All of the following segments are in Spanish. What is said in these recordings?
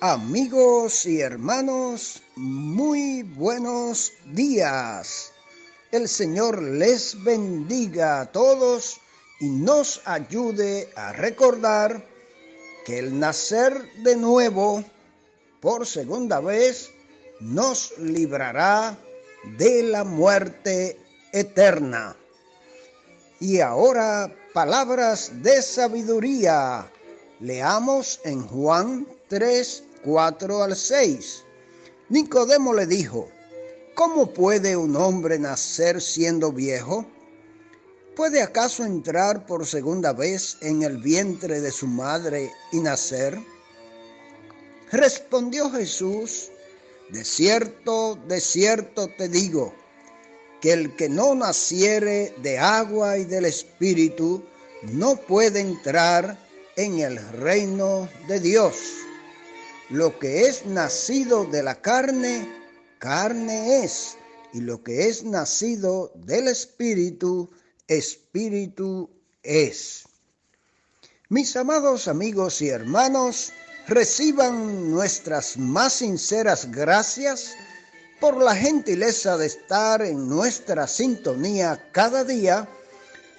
Amigos y hermanos, muy buenos días. El Señor les bendiga a todos y nos ayude a recordar que el nacer de nuevo por segunda vez nos librará de la muerte eterna. Y ahora, palabras de sabiduría. Leamos en Juan 3, 4 al 6. Nicodemo le dijo: ¿Cómo puede un hombre nacer siendo viejo? ¿Puede acaso entrar por segunda vez en el vientre de su madre y nacer? Respondió Jesús: de cierto te digo, que el que no naciere de agua y del Espíritu no puede entrar en el reino de Dios. Lo que es nacido de la carne, carne es, y lo que es nacido del Espíritu, Espíritu es. Mis amados amigos y hermanos, reciban nuestras más sinceras gracias por la gentileza de estar en nuestra sintonía cada día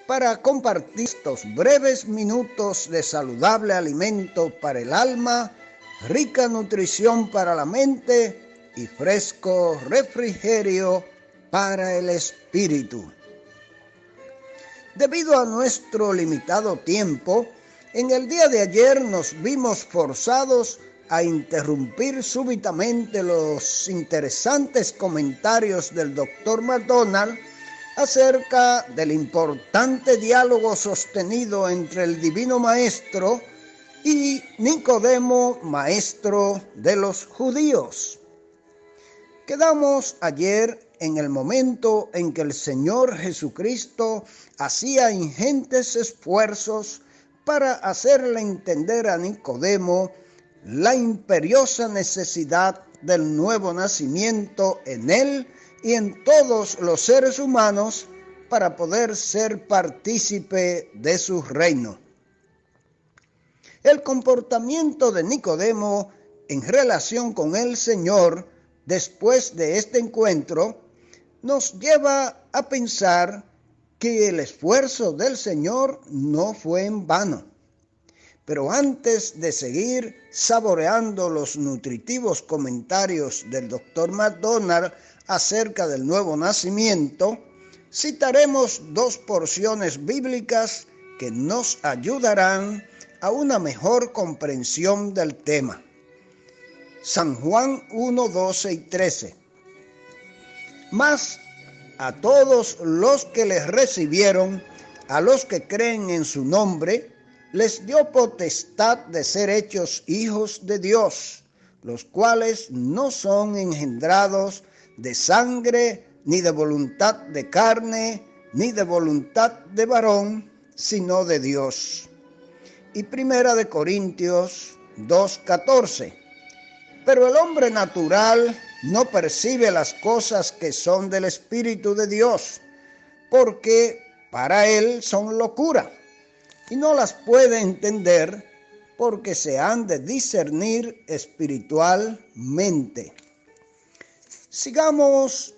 para compartir estos breves minutos de saludable alimento para el alma, rica nutrición para la mente y fresco refrigerio para el espíritu. Debido a nuestro limitado tiempo, en el día de ayer nos vimos forzados a interrumpir súbitamente los interesantes comentarios del Dr. McDonald acerca del importante diálogo sostenido entre el Divino Maestro y Nicodemo, maestro de los judíos. Quedamos ayer en el momento en que el Señor Jesucristo hacía ingentes esfuerzos para hacerle entender a Nicodemo la imperiosa necesidad del nuevo nacimiento en él y en todos los seres humanos para poder ser partícipe de su reino. El comportamiento de Nicodemo en relación con el Señor después de este encuentro nos lleva a pensar que el esfuerzo del Señor no fue en vano. Pero antes de seguir saboreando los nutritivos comentarios del Dr. McDonald acerca del nuevo nacimiento, citaremos dos porciones bíblicas que nos ayudarán a una mejor comprensión del tema. San Juan 1, 12 y 13. Mas a todos los que les recibieron, a los que creen en su nombre, les dio potestad de ser hechos hijos de Dios, los cuales no son engendrados de sangre, ni de voluntad de carne, ni de voluntad de varón, sino de Dios. Y 1 Corintios 2:14. Pero el hombre natural no percibe las cosas que son del Espíritu de Dios, porque para él son locura, y no las puede entender porque se han de discernir espiritualmente. Sigamos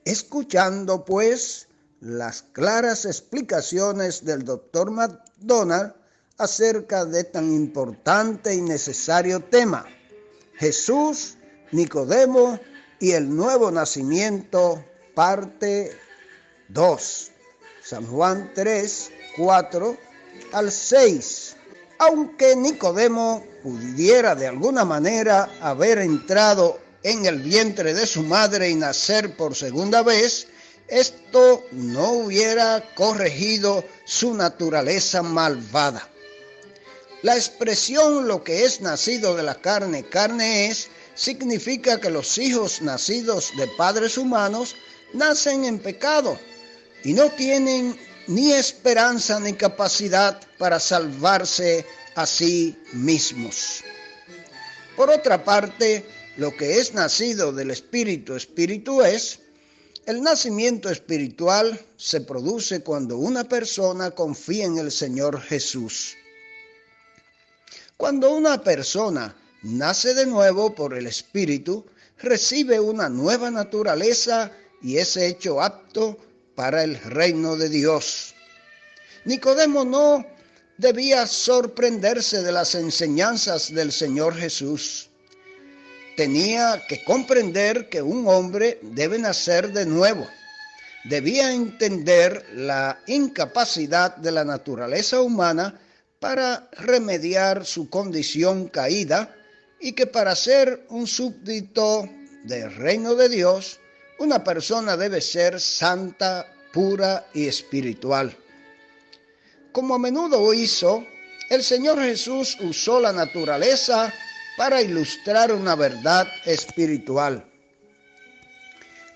escuchando, pues, las claras explicaciones del Dr. McDonald acerca de tan importante y necesario tema: Jesús, Nicodemo y el nuevo nacimiento, parte 2. San Juan 3, 4 al 6. Aunque Nicodemo pudiera de alguna manera haber entrado en el vientre de su madre y nacer por segunda vez, esto no hubiera corregido su naturaleza malvada. La expresión "lo que es nacido de la carne, carne es", significa que los hijos nacidos de padres humanos nacen en pecado y no tienen ni esperanza ni capacidad para salvarse a sí mismos. Por otra parte, lo que es nacido del Espíritu, Espíritu es. El nacimiento espiritual se produce cuando una persona confía en el Señor Jesús. Cuando una persona nace de nuevo por el Espíritu, recibe una nueva naturaleza y es hecho apto para el reino de Dios. Nicodemo no debía sorprenderse de las enseñanzas del Señor Jesús. Tenía que comprender que un hombre debe nacer de nuevo. Debía entender la incapacidad de la naturaleza humana para remediar su condición caída y que para ser un súbdito del reino de Dios, una persona debe ser santa, pura y espiritual. Como a menudo hizo, el Señor Jesús usó la naturaleza para ilustrar una verdad espiritual.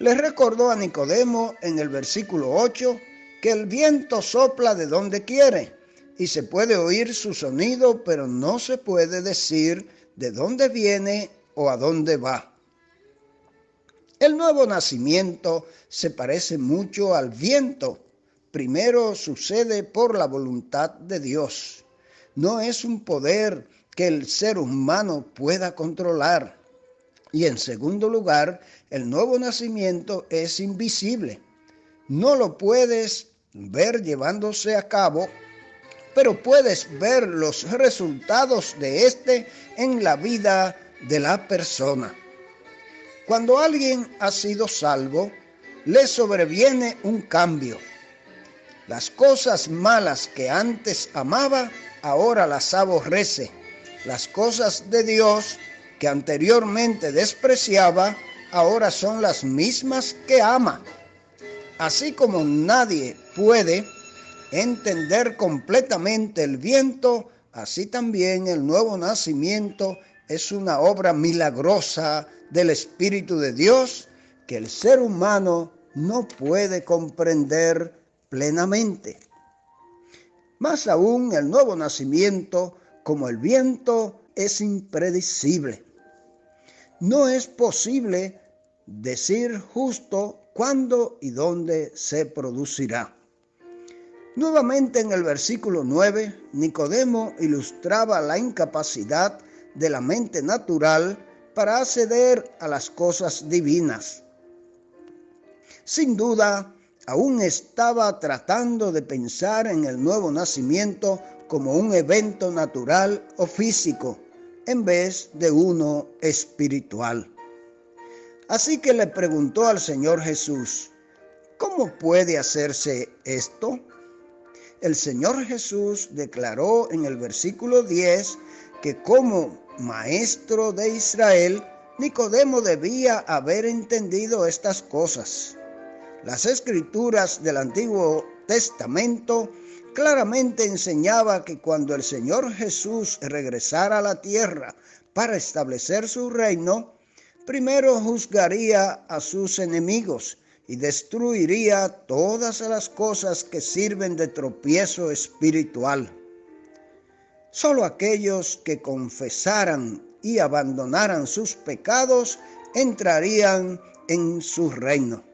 Le recordó a Nicodemo en el versículo 8 que el viento sopla de donde quiere y se puede oír su sonido, pero no se puede decir de dónde viene o a dónde va. El nuevo nacimiento se parece mucho al viento. Primero sucede por la voluntad de Dios. No es un poder que el ser humano pueda controlar. Y en segundo lugar, el nuevo nacimiento es invisible. No lo puedes ver llevándose a cabo, pero puedes ver los resultados de este en la vida de la persona. Cuando alguien ha sido salvo, le sobreviene un cambio. Las cosas malas que antes amaba, ahora las aborrece. Las cosas de Dios que anteriormente despreciaba, ahora son las mismas que ama. Así como nadie puede entender completamente el viento, así también el nuevo nacimiento es una obra milagrosa del Espíritu de Dios que el ser humano no puede comprender plenamente. Más aún, el nuevo nacimiento, como el viento, es impredecible. No es posible decir justo cuándo y dónde se producirá. Nuevamente en el versículo 9, Nicodemo ilustraba la incapacidad de la mente natural para acceder a las cosas divinas. Sin duda, aún estaba tratando de pensar en el nuevo nacimiento como un evento natural o físico, en vez de uno espiritual. Así que le preguntó al Señor Jesús, ¿cómo puede hacerse esto? El Señor Jesús declaró en el versículo 10 que como maestro de Israel, Nicodemo debía haber entendido estas cosas. Las escrituras del Antiguo Testamento claramente enseñaba que cuando el Señor Jesús regresara a la tierra para establecer su reino, primero juzgaría a sus enemigos y destruiría todas las cosas que sirven de tropiezo espiritual. Solo aquellos que confesaran y abandonaran sus pecados entrarían en su reino.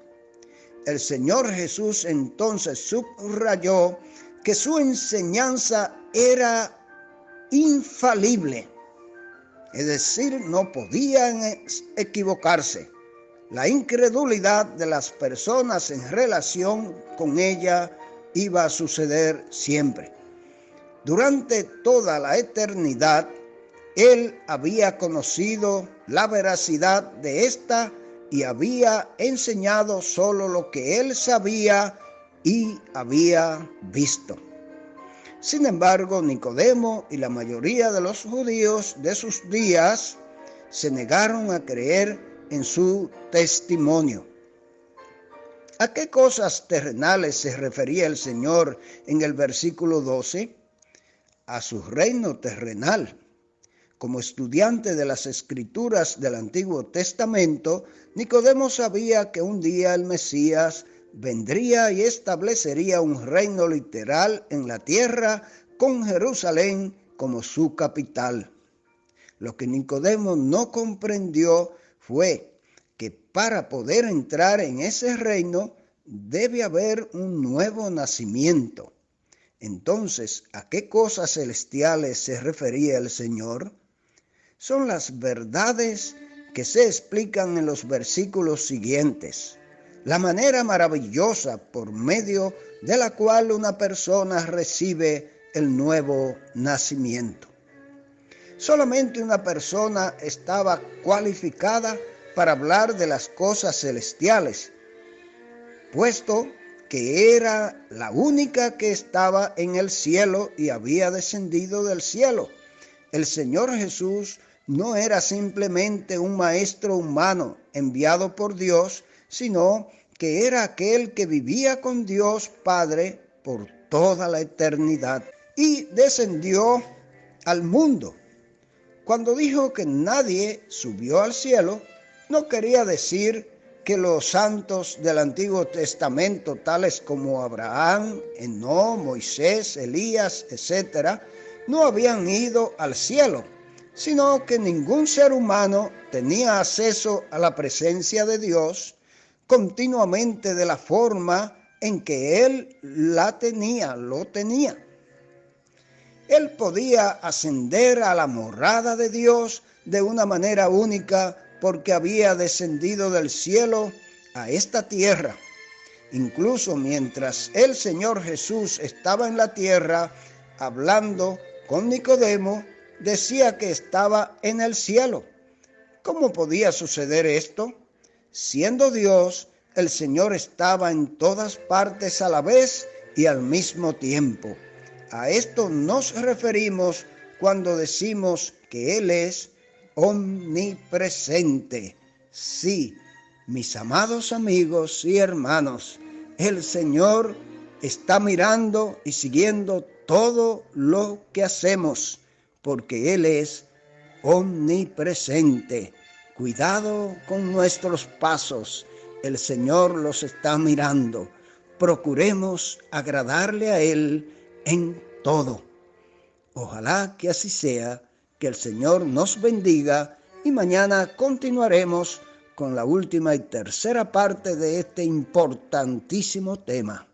El Señor Jesús entonces subrayó que su enseñanza era infalible, es decir, no podían equivocarse. La incredulidad de las personas en relación con ella iba a suceder siempre. Durante toda la eternidad, Él había conocido la veracidad de esta y había enseñado solo lo que Él sabía y había visto. Sin embargo, Nicodemo y la mayoría de los judíos de sus días se negaron a creer en su testimonio. ¿A qué cosas terrenales se refería el Señor en el versículo 12? A su reino terrenal. Como estudiante de las Escrituras del Antiguo Testamento, Nicodemo sabía que un día el Mesías vendría y establecería un reino literal en la tierra con Jerusalén como su capital. Lo que Nicodemo no comprendió fue que para poder entrar en ese reino debe haber un nuevo nacimiento. Entonces, ¿a qué cosas celestiales se refería el Señor? son las verdades que se explican en los versículos siguientes. La manera maravillosa por medio de la cual una persona recibe el nuevo nacimiento. Solamente una persona estaba cualificada para hablar de las cosas celestiales, puesto que era la única que estaba en el cielo y había descendido del cielo. El Señor Jesús no era simplemente un maestro humano enviado por Dios, sino que era aquel que vivía con Dios Padre por toda la eternidad y descendió al mundo. Cuando dijo que nadie subió al cielo, no quería decir que los santos del Antiguo Testamento, tales como Abraham, Enoc, Moisés, Elías, etc., no habían ido al cielo, sino que ningún ser humano tenía acceso a la presencia de Dios continuamente de la forma en que él lo tenía. Él podía ascender a la morada de Dios de una manera única porque había descendido del cielo a esta tierra. Incluso mientras el Señor Jesús estaba en la tierra hablando con Nicodemo, decía que estaba en el cielo. ¿Cómo podía suceder esto? Siendo Dios, el Señor estaba en todas partes a la vez y al mismo tiempo. A esto nos referimos cuando decimos que Él es omnipresente. Sí, mis amados amigos y hermanos, el Señor está mirando y siguiendo todo lo que hacemos, porque Él es omnipresente. Cuidado con nuestros pasos, el Señor los está mirando. Procuremos agradarle a Él en todo. Ojalá que así sea, que el Señor nos bendiga y mañana continuaremos con la última y tercera parte de este importantísimo tema.